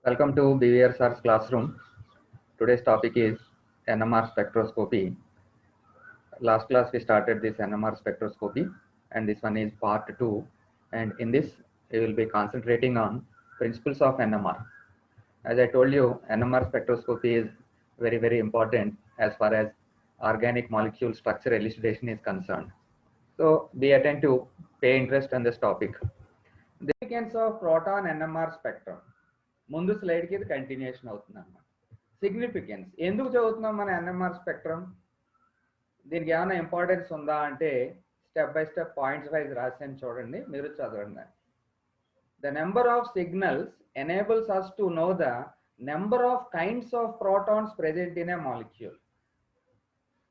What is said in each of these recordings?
Welcome to BVR Sir's classroom. Today's topic is NMR spectroscopy. Last class we started this NMR spectroscopy and this one is part 2, and in this we will be concentrating on principles of NMR. As I told you, NMR spectroscopy is very important as far as organic molecule structure elucidation is concerned. So be attentive, pay interest on this topic. The significance of proton NMR spectrum. ముందు స్లైడ్కి ఇది continuation అవుతుంది అన్నమాట. Significance ఎందుకు చదువుతున్నాం మన NMR spectrum, దీనికి ఏమైనా importance ఉందా అంటే step by step points wise రాసాను చూడండి, మీరు చదవండి. The number of signals enables us to know the number of kinds of protons present in a molecule.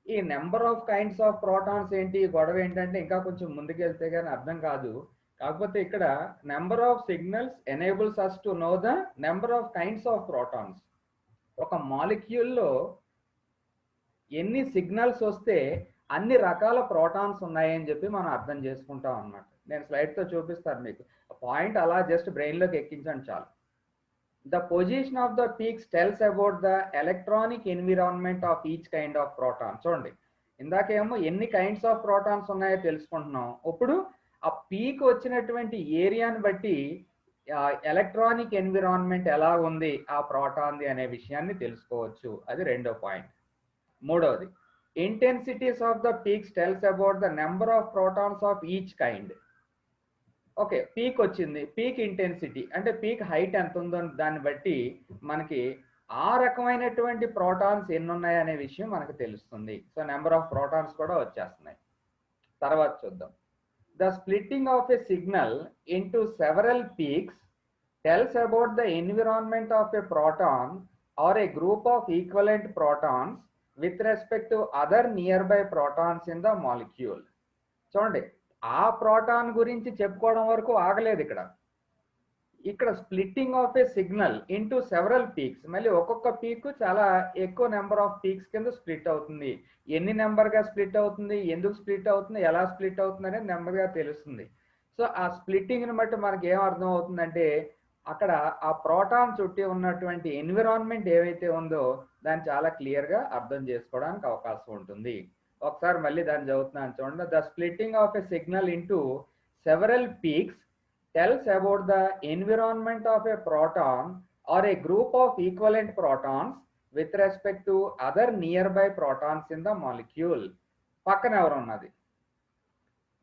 ఈ number of kinds of protons ఏంటి, గొడవ ఏంటంటే ఇంకా కొంచెం ముందుకు వెళ్తే కానీ అర్థం కాదు. కాకపోతే ఇక్కడ number of signals enables us to know the number of kinds of protons. ఒక మాలిక్యూల్లో ఎన్ని సిగ్నల్స్ వస్తే అన్ని రకాల ప్రోటాన్స్ ఉన్నాయని చెప్పి మనం అర్థం చేసుకుంటాం అన్నమాట. నేను స్లైడ్తో చూపిస్తాను మీకు, పాయింట్ అలా జస్ట్ బ్రెయిన్లోకి ఎక్కించండి చాలు. The position of the peaks tells about the electronic environment of each kind of proton. చూడండి, ఇందాకేమో ఎన్ని కైండ్స్ ఆఫ్ ప్రోటాన్స్ ఉన్నాయో తెలుసుకుంటున్నాం, ఇప్పుడు ఆ పీక్ వచ్చినటువంటి ఏరియాని బట్టి ఎలక్ట్రానిక్ ఎన్విరాన్మెంట్ ఎలా ఉంది ఆ ప్రోటాన్ది అనే విషయాన్ని తెలుసుకోవచ్చు. అది రెండో పాయింట్. మూడవది, intensities of the peaks tells about the number of protons of each kind. Okay, peak వచ్చింది, పీక్ ఇంటెన్సిటీ అంటే పీక్ హైట్ ఎంత ఉందో దాన్ని బట్టి మనకి ఆ రకమైనటువంటి ప్రోటాన్స్ ఎన్ని ఉన్నాయి అనే విషయం మనకు తెలుస్తుంది. సో నెంబర్ ఆఫ్ ప్రోటాన్స్ కూడా వచ్చేస్తున్నాయి. తర్వాత చూద్దాం. The splitting of a signal into several peaks tells about the environment of a proton or a group of equivalent protons with respect to other nearby protons in the molecule. చూడండి, ఆ proton గురించి చెప్పుకోవడం వరకు ఆగలేదు ఇక్కడ splitting of A signal into several peaks. మళ్ళీ ఒక్కొక్క peak చాలా ఎక్కువ నెంబర్ ఆఫ్ పీక్స్ కింద స్ప్లిట్ అవుతుంది. ఎన్ని నెంబర్గా స్ప్లిట్ అవుతుంది, ఎందుకు స్ప్లిట్ అవుతుంది, ఎలా స్ప్లిట్ అవుతుంది అనేది నెంబర్గా తెలుస్తుంది. సో ఆ స్ప్లిట్టింగ్ని బట్టి మనకి ఏం అర్థం అవుతుందంటే అక్కడ ఆ ప్రోటాన్ చుట్టి ఉన్నటువంటి ఎన్విరాన్మెంట్ ఏవైతే ఉందో దాన్ని చాలా క్లియర్గా అర్థం చేసుకోవడానికి అవకాశం ఉంటుంది. ఒకసారి మళ్ళీ దాన్ని చదువుతున్నాను చూడండి. The splitting of a signal into several peaks tells about the environment of a proton or a group of equivalent protons with respect to other nearby protons in the molecule. పక్కన ఎవరు ఉన్నది,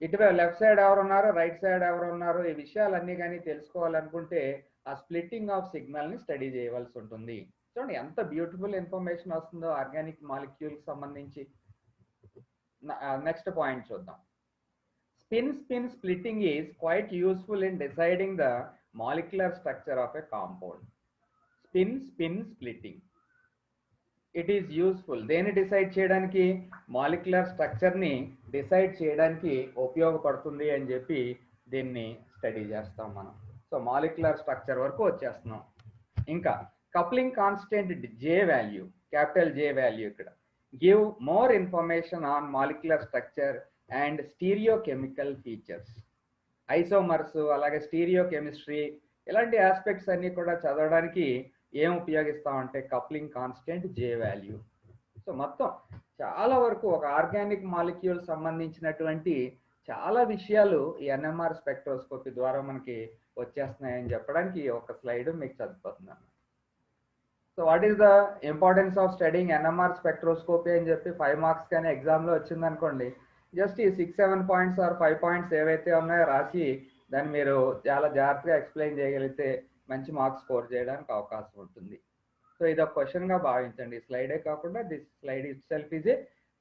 ఇటువైపు లెఫ్ట్ సైడ్ ఎవరు ఉన్నారు, right side ఎవరు ఉన్నారు, ఈ విషయాలన్నీ కానీ తెలుసుకోవాలనుకుంటే ఆ స్ప్లిట్టింగ్ ఆఫ్ సిగ్నల్ని స్టడీ చేయవలసి ఉంటుంది. చూడండి ఎంత బ్యూటిఫుల్ ఇన్ఫర్మేషన్ వస్తుందో ఆర్గానిక్ మాలిక్యూల్కి సంబంధించి. నెక్స్ట్ పాయింట్ చూద్దాం. Spin splitting is quite useful in deciding the molecular structure of a compound. Spin splitting, it is useful. దేని డిసైడ్ చేయడానికి, మాలిక్యులర్ స్ట్రక్చర్ని డిసైడ్ చేయడానికి ఉపయోగపడుతుంది అని చెప్పి దీన్ని స్టడీ చేస్తాం మనం. సో మాలిక్యులర్ స్ట్రక్చర్ వరకు వచ్చేస్తున్నాం. ఇంకా coupling constant J value, capital J value ఇక్కడ give more information on molecular structure and stereochemical features. Isomers అలాగే స్టీరియోకెమిస్ట్రీ ఇలాంటి ఆస్పెక్ట్స్ అన్నీ కూడా చదవడానికి ఏం ఉపయోగిస్తామంటే coupling constant J value. So మొత్తం చాలా వరకు ఒక ఆర్గానిక్ మాలిక్యూల్ సంబంధించినటువంటి చాలా విషయాలు ఈ ఎన్ఎంఆర్ స్పెక్ట్రోస్కోపీ ద్వారా మనకి వచ్చేస్తున్నాయని చెప్పడానికి ఒక స్లైడ్ మీకు చదువుతున్నాను. So what is the importance of studying NMR spectroscopy అని చెప్పి 5 మార్క్స్ కానీ ఎగ్జామ్లో వచ్చిందనుకోండి, జస్ట్ ఈ 6-7 పాయింట్స్ ఆర్ 5 పాయింట్స్ ఏవైతే ఉన్నాయో రాసి దాన్ని మీరు చాలా జాగ్రత్తగా ఎక్స్ప్లెయిన్ చేయగలిగితే మంచి మార్క్స్ స్కోర్ చేయడానికి అవకాశం ఉంటుంది. సో ఇది ఒక క్వశ్చన్గా భావించండి. స్లైడే కాకుండా this slide itself is a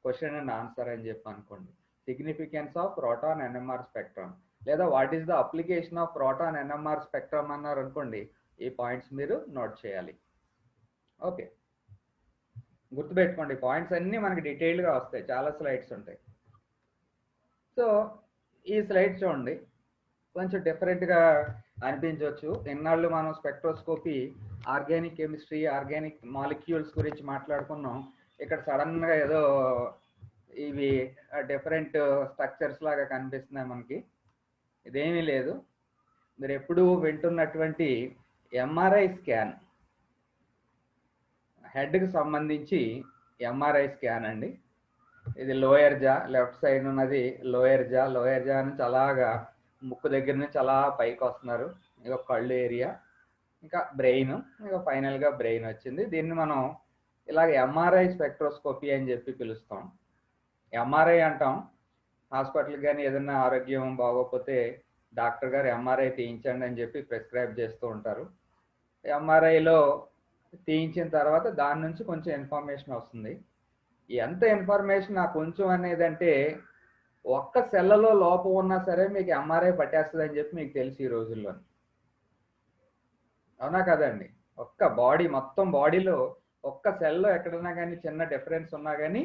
question and answer అని చెప్పి అనుకోండి. Significance of proton NMR spectrum లేదా what is the application of proton NMR spectrum అన్నారు అనుకోండి, ఈ పాయింట్స్ మీరు నోట్ చేయాలి. ఓకే, గుర్తుపెట్టుకోండి, పాయింట్స్ అన్నీ మనకి డీటెయిల్డ్గా వస్తాయి, చాలా స్లైడ్స్ ఉంటాయి. సో ఈ స్లైడ్ చూడండి, కొంచెం డిఫరెంట్గా అనిపించవచ్చు. ఇన్నాళ్ళు మనం spectroscopy, organic chemistry, organic molecules గురించి మాట్లాడుకున్నాం. ఇక్కడ సడన్గా ఏదో ఇవి డిఫరెంట్ స్ట్రక్చర్స్ లాగా కనిపిస్తున్నాయి మనకి. ఇదేమీ లేదు, మీరు ఎప్పుడూ వింటున్నటువంటి ఎంఆర్ఐ స్కాన్ హెడ్కి సంబంధించి ఎంఆర్ఐ స్కాన్ అండి. ఇది లోయర్ జా, లెఫ్ట్ సైడ్ ఉన్నది లోయర్ జా నుంచి అలాగా ముక్కు దగ్గర నుంచి అలా పైకి వస్తున్నారు. ఇక కళ్ళు ఏరియా, ఇంకా బ్రెయిన్, ఇక ఫైనల్గా బ్రెయిన్ వచ్చింది. దీన్ని మనం ఇలాగ ఎంఆర్ఐ స్పెక్ట్రోస్కోపీ అని చెప్పి పిలుస్తాం. ఎంఆర్ఐ అంటాం. హాస్పిటల్కి కానీ ఏదైనా ఆరోగ్యం బాగోకపోతే డాక్టర్ గారు ఎంఆర్ఐ తీయించండి అని చెప్పి ప్రిస్క్రైబ్ చేస్తూ ఉంటారు. ఎంఆర్ఐలో తీయించిన తర్వాత దాని నుంచి కొంచెం ఇన్ఫర్మేషన్ వస్తుంది. ఎంత ఇన్ఫర్మేషన్ ఆ కొంచెం అనేదంటే ఒక్క సెల్లలో లోపం ఉన్నా సరే మీకు ఎంఆర్ఐ పట్టేస్తుంది అని చెప్పి మీకు తెలుసు ఈ రోజుల్లో. అవునా కదండి? ఒక్క బాడీ మొత్తం బాడీలో ఒక్క సెల్లో ఎక్కడన్నా కానీ చిన్న డిఫరెన్స్ ఉన్నా కానీ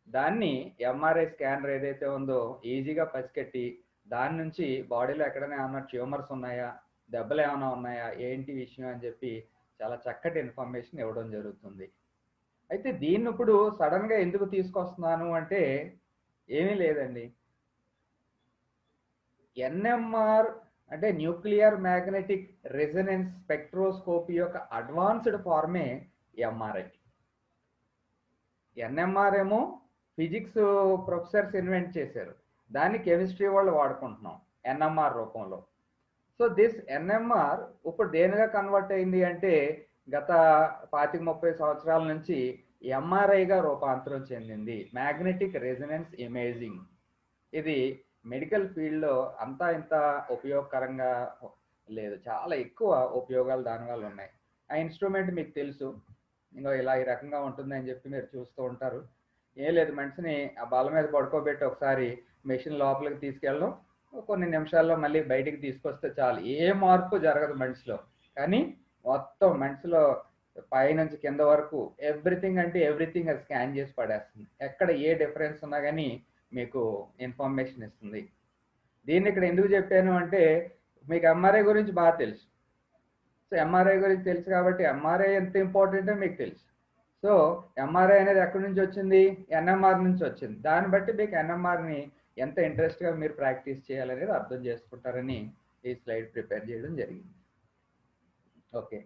దాన్ని ఎంఆర్ఐ స్కానర్ ఏదైతే ఉందో ఈజీగా పసిగట్టి దాని నుంచి బాడీలో ఎక్కడైనా ఏమన్నా ట్యూమర్స్ ఉన్నాయా, దెబ్బలు ఏమైనా ఉన్నాయా, ఏంటి విషయం అని చెప్పి చాలా చక్కటి ఇన్ఫర్మేషన్ ఇవ్వడం జరుగుతుంది. అయితే దీన్ని ఇప్పుడు సడన్గా ఎందుకు తీసుకొస్తున్నాను అంటే ఏమీ లేదండి. ఎన్ఎంఆర్ అంటే న్యూక్లియర్ మ్యాగ్నెటిక్ రెజొనెన్స్ స్పెక్ట్రోస్కోపీ యొక్క అడ్వాన్స్డ్ ఫార్మే ఎంఆర్ఐ. ఎన్ఎంఆర్ ఏమో ఫిజిక్స్ ప్రొఫెసర్స్ ఇన్వెంట్ చేశారు, దాన్ని కెమిస్ట్రీ వాళ్ళు వాడుకుంటున్నాం ఎన్ఎంఆర్ రూపంలో. సో దిస్ ఎన్ఎంఆర్ ఇప్పుడు దేనిగా కన్వర్ట్ అయింది అంటే గత 25-30 సంవత్సరాల నుంచి ఎంఆర్ఐగా రూపాంతరం చెందింది, మ్యాగ్నెటిక్ రెజొనెన్స్ ఇమేజింగ్. ఇది మెడికల్ ఫీల్డ్లో అంతా ఇంత ఉపయోగకరంగా లేదు, చాలా ఎక్కువ ఉపయోగాలు దానివల్ల ఉన్నాయి. ఆ ఇన్స్ట్రుమెంట్ మీకు తెలుసు, ఇంకో ఇలా ఈ రకంగా ఉంటుందని చెప్పి మీరు చూస్తూ ఉంటారు. ఏం లేదు, మనిషిని ఆ బల్ల మీద పడుకోబెట్టి ఒకసారి మెషిన్ లోపలికి తీసుకెళ్ళడం, కొన్ని నిమిషాల్లో మళ్ళీ బయటికి తీసుకొస్తే చాలు, ఏ మార్పు జరగదు మనిషిలో. కానీ మొత్తం మనిషిలో పైనుంచి కింద వరకు ఎవ్రీథింగ్ అంటే ఎవ్రీథింగ్ అది స్కాన్ చేసి పడేస్తుంది. ఎక్కడ ఏ డిఫరెన్స్ ఉన్నా కానీ మీకు ఇన్ఫర్మేషన్ ఇస్తుంది. దీన్ని ఇక్కడ ఎందుకు చెప్పాను అంటే మీకు ఎంఆర్ఐ గురించి బాగా తెలుసు. సో ఎంఆర్ఐ గురించి తెలుసు కాబట్టి ఎంఆర్ఐ ఎంత ఇంపార్టెంటో మీకు తెలుసు. సో ఎంఆర్ఐ అనేది ఎక్కడి నుంచి వచ్చింది? ఎన్ఎంఆర్ నుంచి వచ్చింది. దాన్ని బట్టి మీకు ఎన్ఎంఆర్ని ఎంత ఇంట్రెస్ట్గా మీరు ప్రాక్టీస్ చేయాలనేది అర్థం చేసుకుంటారని ఈ స్లైడ్ ప్రిపేర్ చేయడం జరిగింది. ఓకే,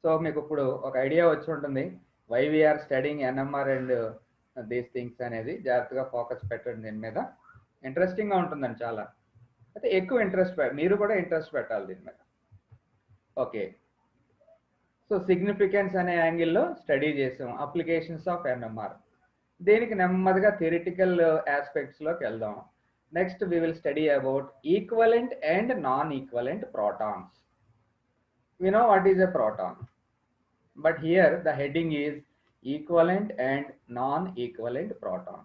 సో మీకు ఇప్పుడు ఒక ఐడియా వచ్చి ఉంటుంది why we are studying NMR and these things అనేది. జాగ్రత్తగా ఫోకస్ పెట్టండి దీని మీద, ఇంట్రెస్టింగ్గా ఉంటుందండి చాలా. అయితే ఎక్కువ ఇంట్రెస్ట్ మీరు కూడా ఇంట్రెస్ట్ పెట్టాలి దీని మీద. ఓకే, సో సిగ్నిఫికెన్స్ అనే యాంగిల్లో స్టడీ చేసాం అప్లికేషన్స్ ఆఫ్ ఎన్ఎంఆర్. దీనికి నెమ్మదిగా థియరిటికల్ ఆస్పెక్ట్స్లోకి వెళ్దాం. Next we will study about equivalent and non-equivalent protons. We know what is a proton, but here the heading is equivalent and non-equivalent proton.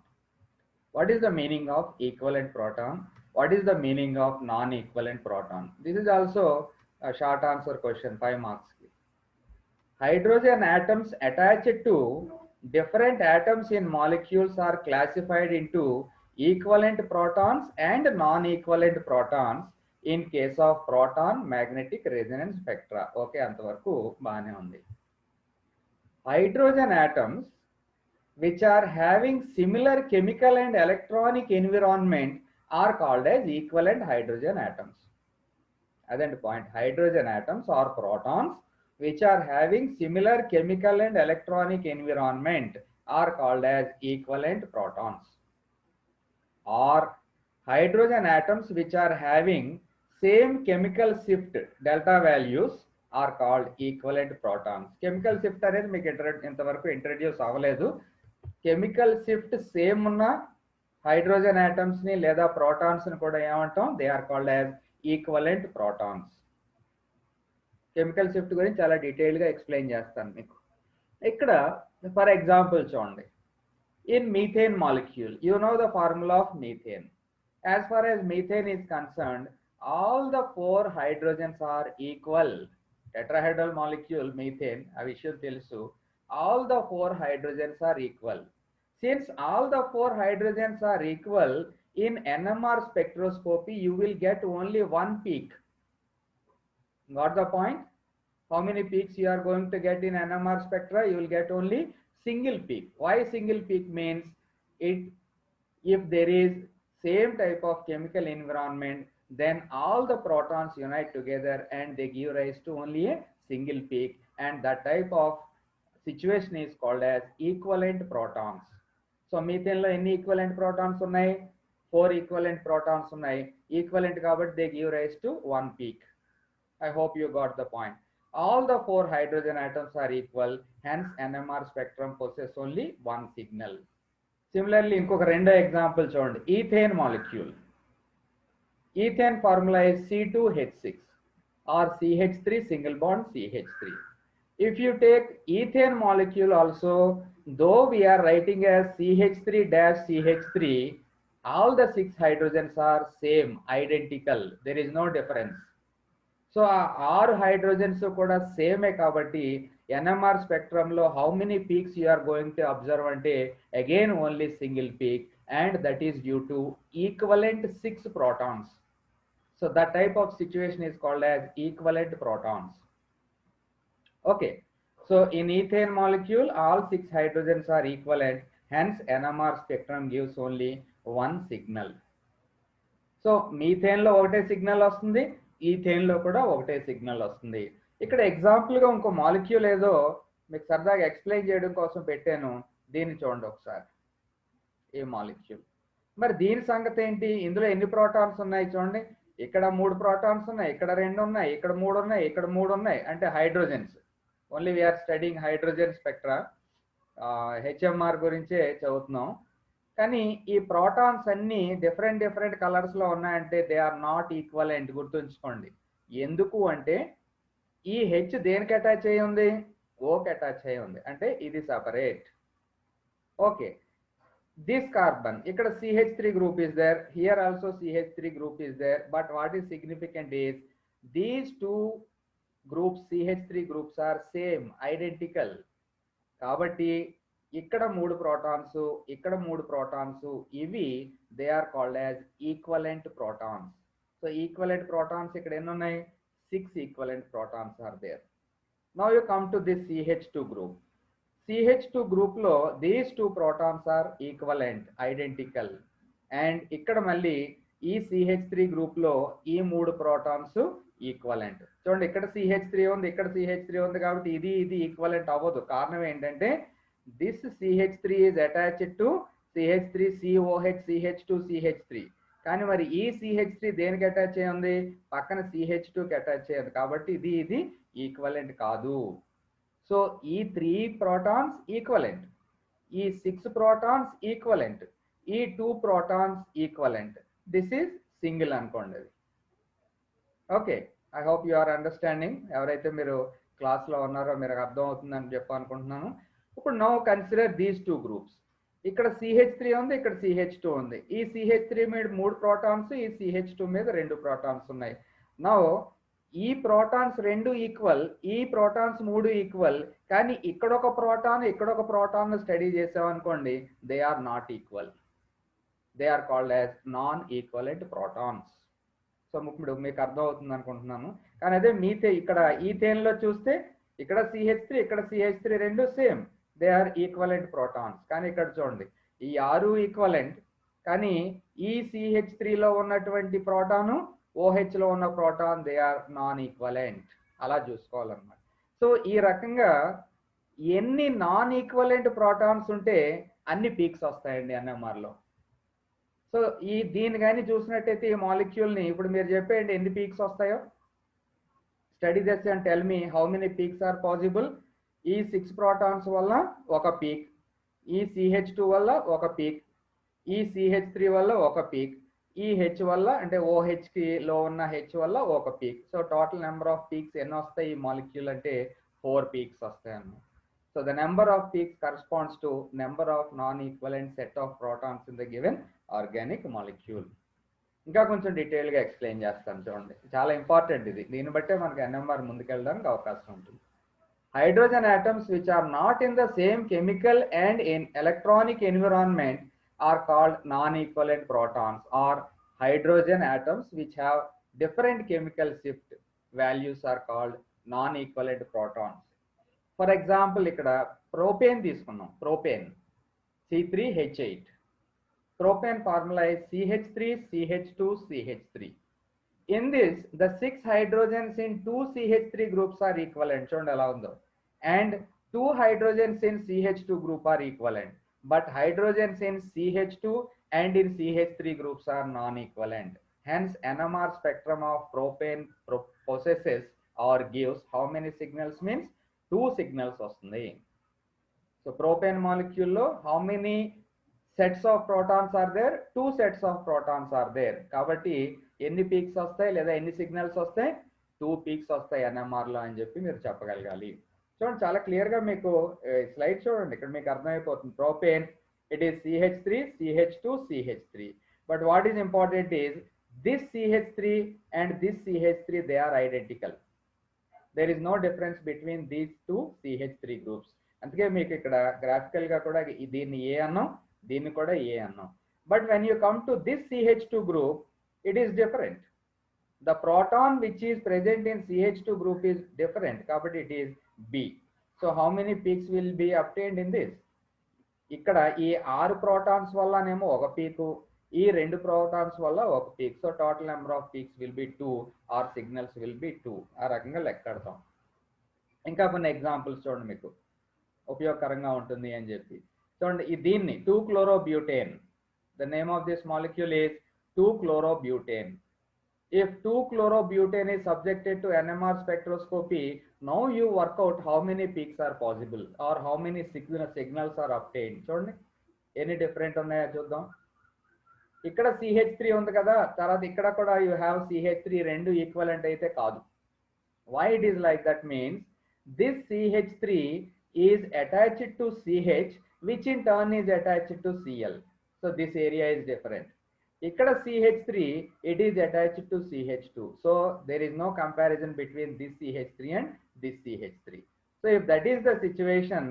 What is the meaning of equivalent proton? What is the meaning of non-equivalent proton? This is also a short answer question, 5 marks. Hydrogen atoms attached to different atoms in molecules are classified into equivalent protons and non-equivalent protons in case of proton magnetic resonance spectra. Okay, అంతవరకు బాగానే ఉంది. Hydrogen atoms which are having similar chemical and electronic environment are called as equivalent hydrogen atoms. Adanti point, hydrogen atoms or protons which are having similar chemical and electronic environment are called as equivalent protons. Or hydrogen atoms which are having same chemical shift delta values are called equivalent protons. Chemical shift అనేది మీకు ఇంతవరకు introduce అవ్వలేదు. Chemical shift same ఉన్న hydrogen atoms ని లేదా protons ని కూడా ఏమంటాం? They are called as equivalent protons. Chemical shift గురించి చాలా డీటెయిల్గా ఎక్స్ప్లెయిన్ చేస్తాను మీకు. ఇక్కడ ఫర్ ఎగ్జాంపుల్ చూడండి, in methane molecule, you know the formula of methane. As far as methane is concerned, all the 4 hydrogens are equal. Tetrahedral molecule methane, a vishయం telusu, all the 4 hydrogens are equal. Since all the 4 hydrogens are equal, in NMR spectroscopy you will get only one peak. Got the point? How many peaks you are going to get in NMR spectra? You will get only single peak. Why single peak? Means it, if there is same type of chemical environment, then all the protons unite together and they give rise to only a single peak, and that type of situation is called as equivalent protons. So methane లో ఎన్ని equivalent protons ఉన్నాయి? 4 equivalent protons ఉన్నాయి. Equivalent కాబట్టి they give rise to one peak. I hope you got the point. All the 4 hydrogen atoms are equal, hence NMR spectrum possess only one signal. Similarly, ఇంకొక రెండో example చూడండి. Ethane molecule. Ethane formula is C2H6 or CH3 single bond CH3. If you take ethane molecule also, though we are writing as CH3-CH3, all the 6 hydrogens are same, identical. There is no difference. So our hydrogens kuda same kabatti NMR spectrum lo how many peaks you are going to observe ante again only single peak, and that is due to equivalent 6 protons. So that type of situation is called as equivalent protons. Okay, so in ethane molecule all 6 hydrogens are equivalent, hence NMR spectrum gives only one signal. So methane lo ఒకటే signal వస్తుంది, ethane లో కూడా ఒకటే signal వస్తుంది. ఇక్కడ example గా ఇంకో molecule ఏదో మీకు సరదాగా ఎక్స్ప్లెయిన్ చేయడం కోసం పెట్టాను, దీన్ని చూడండి ఒకసారి. ఈ మాలిక్యూల్ మరి దీని సంగతి ఏంటి? ఇందులో ఎన్ని ప్రోటాన్స్ ఉన్నాయి చూడండి. ఇక్కడ 3 ప్రోటాన్స్ ఉన్నాయి, ఇక్కడ 2 ఉన్నాయి, ఇక్కడ 3 ఉన్నాయి, ఇక్కడ 3 ఉన్నాయి, అంటే hydrogens. Only we are studying hydrogen spectra, HMR గురించే చదువుతున్నాం. కానీ ఈ ప్రోటాన్స్ అన్ని డిఫరెంట్ కలర్స్ లో ఉన్నాయంటే దే ఆర్ నాట్ ఈక్వలెంట్. గుర్తుంచుకోండి. ఎందుకు అంటే ఈ హెచ్ దేనికి అటాచ్ అయ్యి ఉంది? ఓకి అటాచ్ అయ్యి ఉంది, అంటే ఇది separate. Okay, this carbon, ikkada CH3 group is there, here also CH3 group is there, but what is significant is these two groups, CH3 groups are same, identical. Kabatti ikkada 3 protons, ikkada 3 protons, ivi they are called as equivalent protons. So equivalent protons ikkada enni unnai? 6 equivalent protons are there. Now you come to this CH2 group. CH2 group lo these 2 protons are equivalent, identical, and ikkada malli ee CH3 group lo ee 3 protons equivalent. చూడండి, ఇక్కడ CH3 ఉంది, ఇక్కడ CH3 ఉంది, కాబట్టి ఇది equivalent అవ్వదు. కారణం ఏంటంటే this CH3 is attached to CH3 COH CH2 CH3, కానీ మరి ఈ CH3 దేనికి అటాచ్ అయ్యి ఉంది? పక్కన CH2 కి అటాచ్ అయ్యింది, కాబట్టి ఇది ఈక్వలెంట్ కాదు. సో ఈ 3 protons equivalent, ఈ 6 protons equivalent, ఈ 2 protons equivalent. This is single అనుకోండి. Okay, I hope you are understanding. ఎవరైతే మీరు క్లాస్లో ఉన్నారో మీరు అర్థం అవుతుందని చెప్పనుకుంటున్నాను. ఇప్పుడు నౌ కన్సిడర్ దీస్ 2 groups. ఇక్కడ CH3 ఉంది, ఇక్కడ CH2 ఉంది. ఈ CH3 మీద 3 protons, ఈ CH2 మీద 2 protons ఉన్నాయి. నౌ ఈ ప్రోటాన్స్ 2 ఈక్వల్, ఈ ప్రోటాన్స్ 3 ఈక్వల్, కానీ ఇక్కడ ఒక ప్రోటాన్ ఇక్కడ ఒక ప్రోటాన్ స్టడీ చేసామనుకోండి, they are not equal. They are called as non equivalent protons. So ఇప్పుడు మీకు అర్థం అవుతుంది అనుకుంటున్నాను. కానీ అదే ఇక్కడ ఈథేన్ లో చూస్తే ఇక్కడ CH3 ఇక్కడ CH3 రెండు same, they are equivalent protons. కానీ ఇక్కడ చూడండి, ఈ 6 ఈక్వలెంట్, కానీ ఈ CH3 లో ఉన్నటువంటి ప్రోటాను OH లో ఉన్న proton they are non equivalent. అలా చూసుకోవాలన్నమాట. సో ఈ రకంగా ఎన్ని నాన్ ఈక్వలెంట్ ప్రోటాన్స్ ఉంటే అన్ని పీక్స్ వస్తాయండి NMR లో. సో దీన్ని కానీ చూసినట్టయితే ఈ మాలిక్యూల్ని ఇప్పుడు మీరు చెప్పేయండి ఎన్ని పీక్స్ వస్తాయో. Study this and tell me how many peaks are possible. ఈ 6 ప్రోటాన్స్ వల్ల ఒక పీక్, ఈ CH2 వల్ల ఒక పీక్, ఈ CH3 వల్ల ఒక పీక్, ఈ H వల్ల అంటే OH కి లో ఉన్న H వల్ల ఒక peak. So total number of peaks ఎన్ని వస్తాయి ఈ మాలిక్యూల్ అంటే 4 పీక్స్ వస్తాయి అన్నమాట. So the number of peaks corresponds to number of non equivalent set of protons in the given organic molecule. ఇంకా కొంచెం డీటెయిల్గా ఎక్స్ప్లెయిన్ చేస్తాను చూడండి, చాలా ఇంపార్టెంట్ ఇది. దీన్ని బట్టే మనకి NMR ముందుకెళ్ళడానికి అవకాశం ఉంటుంది. Hydrogen atoms which are not in the same chemical and in electronic environment are called non-equivalent protons, or hydrogen atoms which have different chemical shift values are called non-equivalent protons. For example, ikkada propane తీసుకున్నాం, propane C3H8. Propane formula is CH3 CH2 CH3. In this the 6 hydrogens in 2 CH3 groups are equivalent, చూడండి ఎలా ఉందో, and two hydrogens in CH2 group are equivalent, but hydrogens in CH2 and in CH3 groups are non-equivalent. Hence, NMR spectrum of propane possesses or gives how many signals means 2 signals vastundi. So propane molecule lo how many sets of protons are there? 2 sets of protons are there. Kabatti ఎన్ని peaks వస్తాయి లేదా ఎన్ని signals వస్తాయి? 2 peaks వస్తాయి NMR లో అని చెప్పి మీరు చెప్పగలగాలి. చూడండి చాలా క్లియర్ గా మీకు స్లైడ్ చూడండి, ఇక్కడ మీకు అర్థమైపోతుంది. Propane it is CH3 CH2 CH3, but what is important is this CH3 and this CH3 they are identical. There is no difference between these two CH3 groups. అందుకే మీకు ఇక్కడ గ్రాఫికల్ గా కూడా దీన్ని A అన్నాం, దీన్ని కూడా A అన్నాం. But when you come to this CH2 group, it is different. The proton which is present in CH2 group is different, కాబట్టి it is B. So how many peaks will be obtained in this? ఇక్కడ ఈ 6 protons వల్లనేమో ఒక పీకు, ఈ 2 protons వల్ల ఒక peak. So total number of peaks will be 2 or signals will be 2. ఆ రకంగా లెక్కడతాం. ఇంకా కొన్ని ఎగ్జాంపుల్స్ చూడండి, మీకు ఉపయోగకరంగా ఉంటుంది అని చెప్పి. చూడండి దీన్ని 2-chlorobutane. The name of this molecule is 2-chlorobutane. If 2-chlorobutane is subjected to NMR spectroscopy, now you work out how many peaks are possible or how many signals are obtained. చూడండి ఎన్ని డిఫరెంట్ ఉన్నాయో చూద్దాం. ఇక్కడ CH3 ఉంది కదా, తర్వాత ఇక్కడ కూడా you have CH3, రెండు ఈక్వలెంట్ అయితే కాదు. Why it is like that means this CH3 is attached to CH, which in turn is attached to Cl. So this area is different. Ikkada CH3 it is attached to CH2, so there is no comparison between this CH3 and this CH3. So if that is the situation,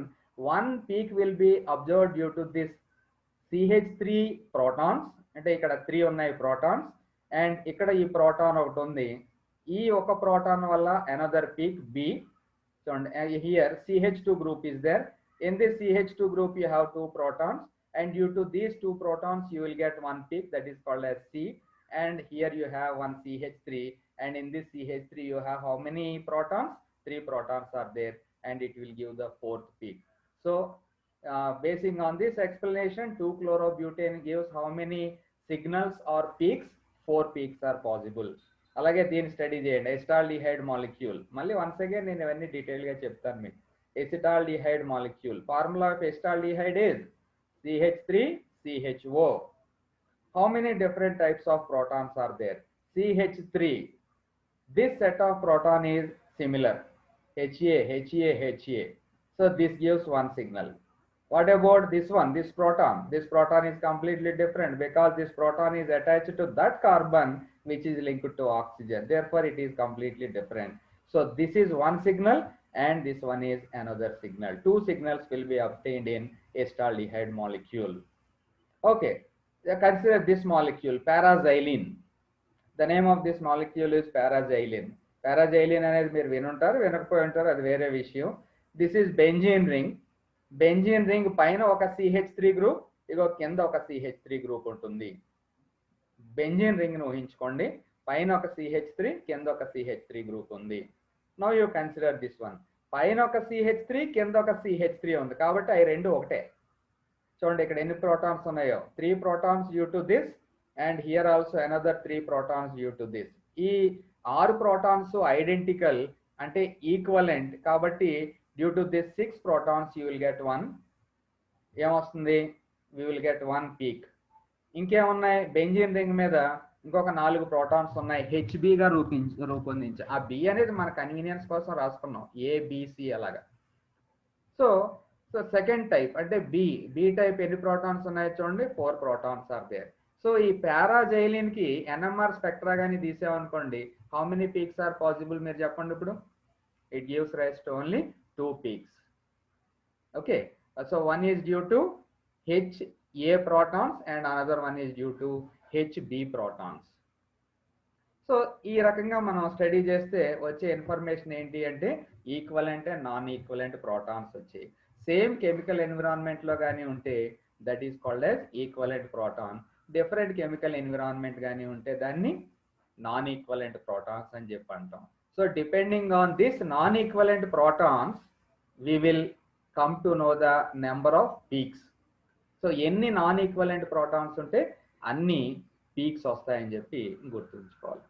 one peak will be observed due to this CH3 protons, ante ikkada 3 unnai protons, and ikkada ee proton okati undi, ee oka proton valla another peak B. So here CH2 group is there. In this CH2 group you have 2 protons, and due to these 2 protons you will get one peak, that is called as C. And here you have one CH3, and in this CH3 you have how many protons? 3 protons are there, and it will give the 4th peak. So basing on this explanation, 2-chlorobutane gives how many signals or peaks? 4 peaks are possible. అలాగే దీన్ని study చేయండి. Acetaldehyde molecule, మళ్ళీ once again నేను ఇవన్నీ detail గా చెప్తాను మీకు. Acetaldehyde molecule, formula of acetaldehyde is CH3CHO. How many different types of protons are there? CH3, this set of proton is similar, HA. So this gives one signal. What about this one, this proton? This proton is completely different because this proton is attached to that carbon which is linked to oxygen, therefore it is completely different. So this is one signal and this one is another signal. 2 signals will be obtained in acetaldehyde molecule. Okay, consider this molecule, paraxylene. The name of this molecule is paraxylene. Paraxylene అనేది మీరు వినుంటారు, వినకపోయి ఉంటారు, అది వేరే విషయం. This is benzene ring. Benzene ring పైన ఒక CH3 group, ఇగో కింద ఒక CH3 గ్రూప్ ఉంటుంది. బెంజీన్ రింగ్ ను ఊహించుకోండి, పైన ఒక CH3, కింద ఒక CH3 గ్రూప్ ఉంది. Now you consider this one, పైన ఒక CH3, కింద ఒక CH3 ఉంది, కాబట్టి అవి రెండు ఒకటే. చూడండి ఇక్కడ ఎన్ని ప్రోటాన్స్ ఉన్నాయో, 3 protons due to this, and here also another 3 protons due to this. ఈ 6 protons ఐడెంటికల్ అంటే ఈక్వలెంట్, కాబట్టి due to this 6 protons you will get one, ఏమొస్తుంది, we will get one peak. ఇంకేమున్నాయి, బెంజీన్ రింగ్ మీద ఇంకొక 4 protons ఉన్నాయి, HB గా రూపొందించి. ఆ B అనేది మన కన్వీనియన్స్ కోసం రాసుకున్నాం, ABC అలాగా. సో సెకండ్ టైప్ అంటే B టైప్ ఎన్ని ప్రోటాన్స్ ఉన్నాయో చూడండి, 4 protons are there. సో ఈ పారాజైలిన్ కి NMR స్పెక్ట్రా గానీ తీసామనుకోండి, how many peaks are possible మీరు చెప్పండి ఇప్పుడు. It gives rise to only 2 peaks. Okay, so one is due to HA protons and another one is due to HB protons. So ఈ రకంగా మనం స్టడీ చేస్తే వచ్చే ఇన్ఫర్మేషన్ ఏంటి అంటే equivalent and non equivalent protons వచ్చాయి. సేమ్ కెమికల్ ఎన్విరాన్మెంట్ లో కానీ ఉంటే that is called as equivalent proton. Different chemical environment కానీ ఉంటే దాన్ని నాన్ ఈక్వలెంట్ ప్రోటాన్స్ అని చెప్పి అంటాం. So depending on this non-equivalent protons, we will come to know the number of peaks. So ఎన్ని నాన్ ఈక్వలెంట్ ప్రోటాన్స్ ఉంటే అన్ని peaks వస్తాయని చెప్పి గుర్తుంచుకోవాలి.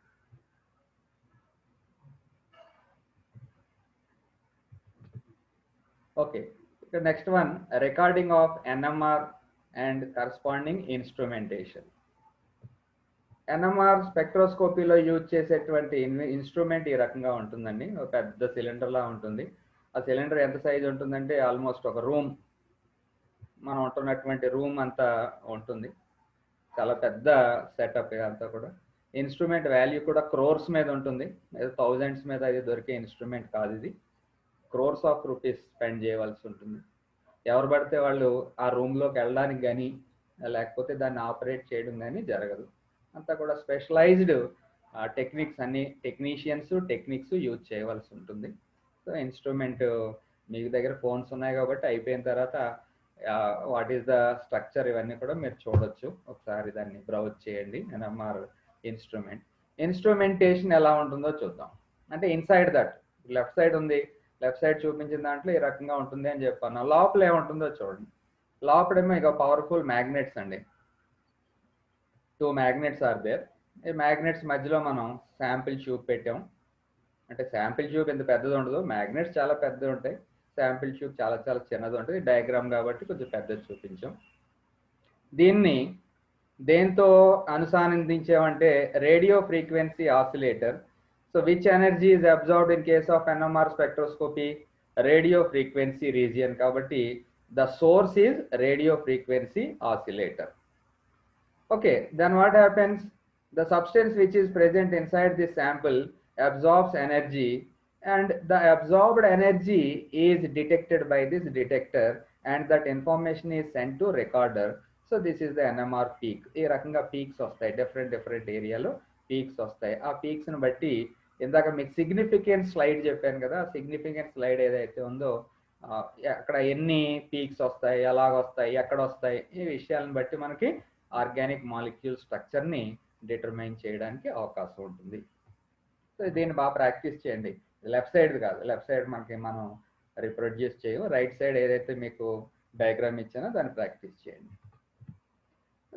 ఓకే, ఇక next one recording of NMR and corresponding instrumentation. ఎన్ఎంఆర్ స్పెక్ట్రోస్కోపీలో యూజ్ చేసేటువంటి ఇన్స్ట్రుమెంట్ ఈ రకంగా ఉంటుందండి. ఒక పెద్ద సిలిండర్లా ఉంటుంది. ఆ సిలిండర్ ఎంత సైజ్ ఉంటుందంటే ఆల్మోస్ట్ ఒక రూమ్, మనం ఉంటున్నటువంటి రూమ్ అంతా ఉంటుంది. చాలా పెద్ద సెటప్ ఇదంతా కూడా. ఇన్స్ట్రుమెంట్ వాల్యూ కూడా క్రోర్స్ మీద ఉంటుంది, థౌజండ్స్ మీద అది దొరికే ఇన్స్ట్రుమెంట్ కాదు. ఇది క్రోర్స్ ఆఫ్ రూపీస్ స్పెండ్ చేయవలసి ఉంటుంది. ఎవరు పడితే వాళ్ళు ఆ రూమ్లోకి వెళ్ళడానికి కానీ లేకపోతే దాన్ని ఆపరేట్ చేయడం కానీ జరగదు. అంతా కూడా స్పెషలైజ్డ్ టెక్నిక్స్, అన్ని టెక్నిక్స్ యూజ్ చేయవలసి ఉంటుంది. సో ఇన్స్ట్రుమెంట్ మీకు దగ్గర ఫోన్స్ ఉన్నాయి కాబట్టి అయిపోయిన తర్వాత వాట్ ఈస్ ద స్ట్రక్చర్ ఇవన్నీ కూడా మీరు చూడొచ్చు. ఒకసారి దాన్ని బ్రౌజ్ చేయండి. ఎన్ఎంఆర్ ఇన్స్ట్రుమెంటేషన్ ఎలా ఉంటుందో చూద్దాం. అంటే ఇన్సైడ్ దట్ లెఫ్ట్ సైడ్ ఉంది, లెఫ్ట్ సైడ్ చూపించిన దాంట్లో ఈ రకంగా ఉంటుంది అని చెప్పాను. లోపల ఏముంటుందో చూడండి. లోపలేమో ఇక పవర్ఫుల్ మ్యాగ్నెట్స్ అండి. 2 magnets ఆర్ దేర్. ఈ మ్యాగ్నెట్స్ మధ్యలో మనం శాంపిల్ ట్యూబ్ పెట్టాం. అంటే శాంపిల్ ట్యూబ్ ఎంత పెద్దది ఉండదు, మ్యాగ్నెట్స్ చాలా పెద్దవి ఉంటాయి. శాంపిల్ ట్యూబ్ చాలా చాలా చిన్నది ఉంటుంది. డయాగ్రామ్ కాబట్టి కొంచెం పెద్దది చూపించాం. దీన్ని దేంతో అనుసంధానించామంటే radio frequency oscillator. So which energy is observed in case of NMR spectroscopy? Radio frequency region. కాబట్టి the source is radio frequency oscillator. Okay, then what happens? The substance which is present inside this sample absorbs energy, and the absorbed energy is detected by this detector, and that information is sent to recorder. So this is the NMR peak. ఈ రకంగా peaks వస్తాయి, different ఏరియాలో peaks వస్తాయి. ఆ peaks ని బట్టి ఇందాక మీకు సిగ్నిఫికెంట్ స్లైడ్ చెప్పాను కదా, సిగ్నిఫికెంట్ స్లైడ్ ఏదైతే ఉందో అక్కడ ఎన్ని పీక్స్ వస్తాయి, ఎలాగ వస్తాయి, ఎక్కడ వస్తాయి, ఈ విషయాలను బట్టి మనకి ఆర్గానిక్ మాలిక్యూల్ స్ట్రక్చర్ని డిటర్మైన్ చేయడానికి అవకాశం ఉంటుంది. సో దీన్ని బాగా ప్రాక్టీస్ చేయండి. లెఫ్ట్ సైడ్ కాదు, లెఫ్ట్ సైడ్ మనం రిప్రొడ్యూస్ చేయము. రైట్ సైడ్ ఏదైతే మీకు డయాగ్రామ్ ఇచ్చానో దాన్ని ప్రాక్టీస్ చేయండి.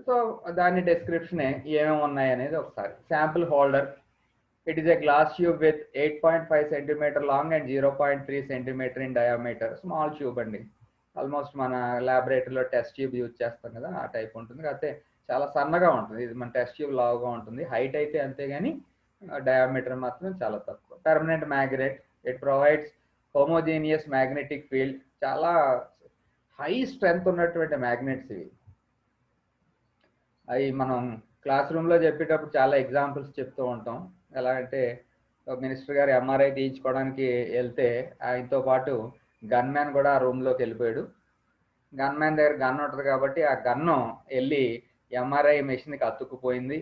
సో దాని డిస్క్రిప్షనే ఏమేమి ఉన్నాయి అనేది ఒకసారి. Sample holder. It is a glass tube with 8.5 cm long and 0.3 cm in diameter. Small tube అండి. ఆల్మోస్ట్ మన ల్యాబొరేటరీలో టెస్ట్ ట్యూబ్ యూజ్ చేస్తాం కదా, ఆ టైప్ ఉంటుంది. కాకపోతే చాలా సన్నగా ఉంటుంది. ఇది మన టెస్ట్ ట్యూబ్ లావుగా ఉంటుంది. హైట్ అయితే అంతే కానీ డయామీటర్ మాత్రం చాలా తక్కువ. Permanent magnet. It provides homogeneous magnetic field. చాలా హై స్ట్రెంగ్త్ ఉన్నటువంటి మ్యాగ్నెట్స్ ఇవి. అవి మనం క్లాస్ రూమ్లో చెప్పేటప్పుడు చాలా ఎగ్జాంపుల్స్ చెప్తూ ఉంటాం. ఎలాగంటే మినిస్టర్ గారు ఎంఆర్ఐ తీయించుకోవడానికి వెళ్తే ఆయనతో పాటు గన్ మ్యాన్ కూడా ఆ రూమ్లోకి వెళ్ళిపోయాడు. గన్ మ్యాన్ దగ్గర గన్ ఉంటుంది కాబట్టి ఆ గన్ను వెళ్ళి ఎంఆర్ఐ మెషిన్కి అతుక్కుపోయింది.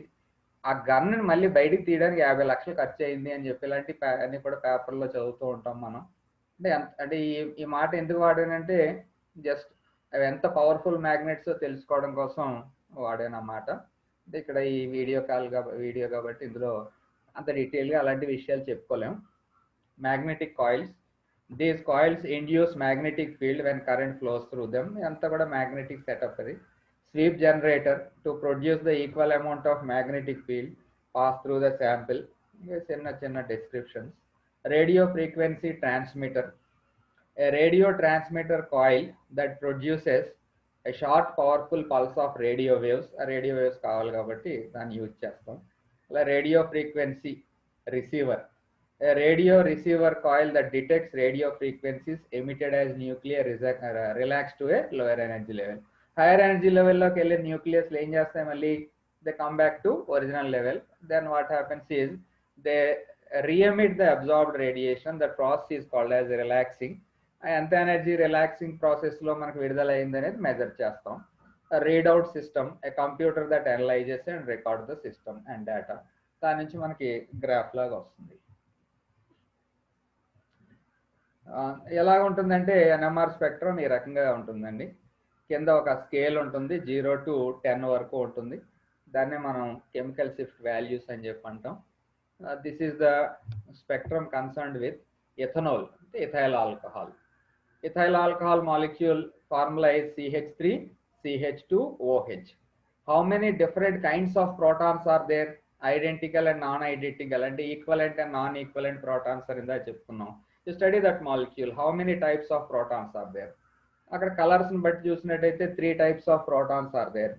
ఆ గన్ను మళ్ళీ బయటికి తీయడానికి 50 లక్షలు ఖర్చు అయింది అని చెప్పి ఇలాంటి అన్ని కూడా పేపర్లో చదువుతూ ఉంటాం మనం. అంటే ఈ మాట ఎందుకు వాడానంటే జస్ట్ అవి ఎంత పవర్ఫుల్ మ్యాగ్నెట్స్ తెలుసుకోవడం కోసం వాడానన్నమాట. అంటే ఇక్కడ ఈ వీడియో కాబట్టి ఇందులో అంత డీటెయిల్గా అలాంటి విషయాలు చెప్పుకోలేము. Magnetic coils. These coils induce magnetic field when current flows through them. అంతా కూడా magnetic setup అది. Sweep generator to produce the equal amount of magnetic field pass through the sample. చిన్న descriptions. Radio frequency transmitter. A radio transmitter coil that produces a short powerful pulse of radio waves. ఆ radio waves కావాలి కాబట్టి దాన్ని use చేస్తాం. అలా radio frequency receiver. A radio receiver coil that detects radio frequencies emitted as nuclear relaxed to a lower energy level. Higher energy level loki వెళ్ళి nucleus ఏం చేస్తాయి, మళ్ళీ they come back to original level. Then what happens is they re-emit the absorbed radiation. The process is called as relaxing. ఎంత energy relaxing ప్రాసెస్లో మనకు విడుదల అయింది అనేది మెజర్ చేస్తాం. Read out system. A computer that analyses and record the system and data. దాని నుంచి మనకి గ్రాఫ్ లాగా వస్తుంది. ఎలాగ ఉంటుందంటే ఎన్ఎంఆర్ స్పెక్ట్రమ్ ఈ రకంగా ఉంటుందండి. కింద ఒక స్కేల్ ఉంటుంది, 0 to 10 వరకు ఉంటుంది. దాన్నే మనం కెమికల్ షిఫ్ట్ వాల్యూస్ అని చెప్పి అంటాం. This is the spectrum concerned with ethanol, అంటే ethyl alcohol. Ethyl alcohol molecule formula is CH3 CH2OH. How many different kinds of protons are there? Identical and non-identical, and equivalent and non-equivalent protons are in the చెప్పుకున్నాం. You study that molecule, how many types of protons are there? అక్కడ colours ని బట్టి చూసినట్టయితే 3 types of protons are there.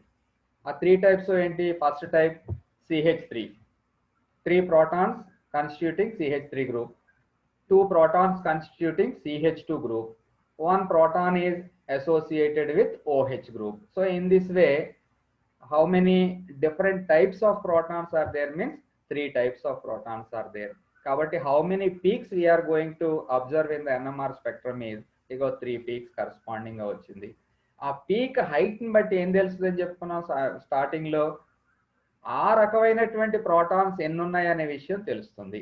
ఆ 3 types ఏంటి? First type CH3, 3 protons constituting CH3 group, 2 protons constituting CH2 group, 1 proton is associated with OH group. So in this way, how many different types of protons are there means 3 types of protons are there. Kabatti how many peaks we are going to observe in the NMR spectrum is igo 3 peaks corresponding ga vachindi. ఆ peak height ని బట్టి ఏం తెలుస్తుందని చెప్పుకున్నాం starting లో, ఆ రకమైనటువంటి protons ఎన్ని ఉన్నాయి అనే విషయం తెలుస్తుంది.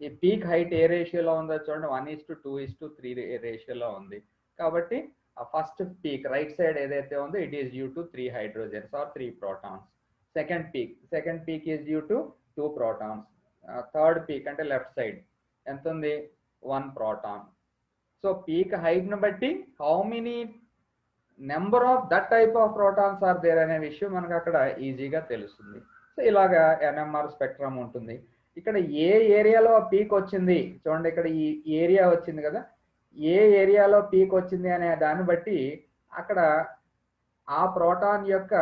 ఈ పీక్ హైట్ ఏ రేషియోలో ఉందో చూడండి, 1:2:3 రేషియోలో ఉంది. కాబట్టి ఆ ఫస్ట్ పీక్ రైట్ సైడ్ ఏదైతే ఉందో it is due to 3 hydrogens or 3 protons. Second peak is due to 2 protons. Third peak అంటే లెఫ్ట్ సైడ్ ఎంత ఉంది? 1 proton. సో పీక్ హైట్ ను బట్టి how many number of that type of protons are there అనే విషయం మనకు అక్కడ ఈజీగా తెలుస్తుంది. సో ఇలాగా ఎన్ఎంఆర్ స్పెక్ట్రమ్ ఉంటుంది. ఇక్కడ ఏ ఏరియాలో పీక్ వచ్చింది చూడండి, ఇక్కడ ఈ ఏరియా వచ్చింది కదా, ఏ ఏరియాలో పీక్ వచ్చింది అనే దాన్ని బట్టి అక్కడ ఆ ప్రోటాన్ యొక్క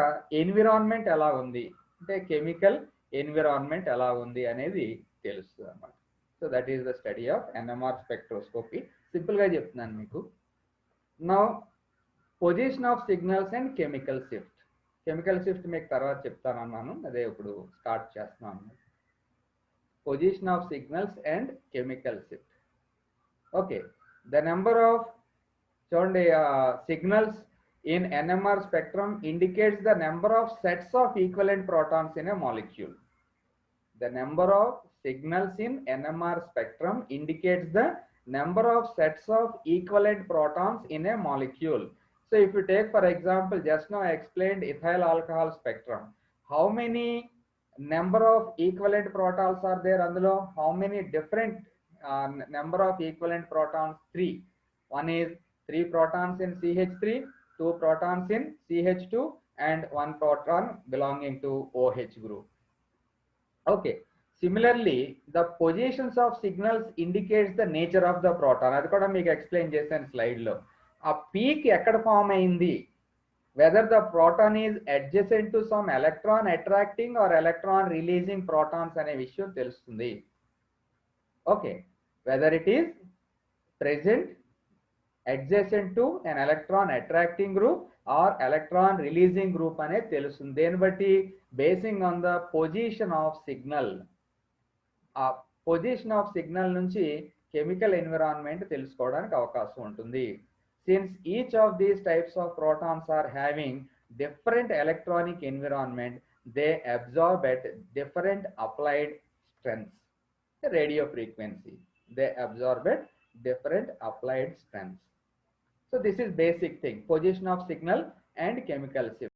ఎన్విరాన్మెంట్ ఎలా ఉంది, అంటే కెమికల్ ఎన్విరాన్మెంట్ ఎలా ఉంది అనేది తెలుస్తుంది అన్నమాట. So that is the study of NMR spectroscopy. సింపుల్గా చెప్తున్నాను మీకు. Now position of signals and chemical shift. Chemical shift మీకు తర్వాత చెప్తానన్నాను, అదే ఇప్పుడు స్టార్ట్ చేస్తున్నాను. Position of signals and chemical shift. Okay, the number of చూడండి signals in NMR spectrum indicates the number of sets of equivalent protons in a molecule. The number of signals in NMR spectrum indicates the number of sets of equivalent protons in a molecule. So if you take for example, just now I explained ethyl alcohol spectrum. How many number of equivalent protons are there అందులో? How many different number of equivalent protons? 3. One is 3 protons in CH3, 2 protons in CH2 and 1 proton belonging to OH group. Okay, similarly the positions of signals indicates the nature of the proton. అది కూడా మీకు explain చేశాను slide లో. ఆ peak ఎక్కడ form అయింది, whether the proton is adjacent to some electron attracting or electron releasing protons అనే విషయం తెలుస్తుంది. Okay, whether it is present adjacent to an electron attracting group or electron releasing group అనేది తెలుస్తుంది. దేని బట్టి? Basing on the position of signal. ఆ position of signal నుంచి chemical environment తెలుసుకోవడానికి అవకాశం ఉంటుంది. Since each of these types of protons are having different electronic environment, they absorb at different applied strengths. Radio frequency, they absorb at different applied strengths. So this is basic thing, position of signal and chemical shift.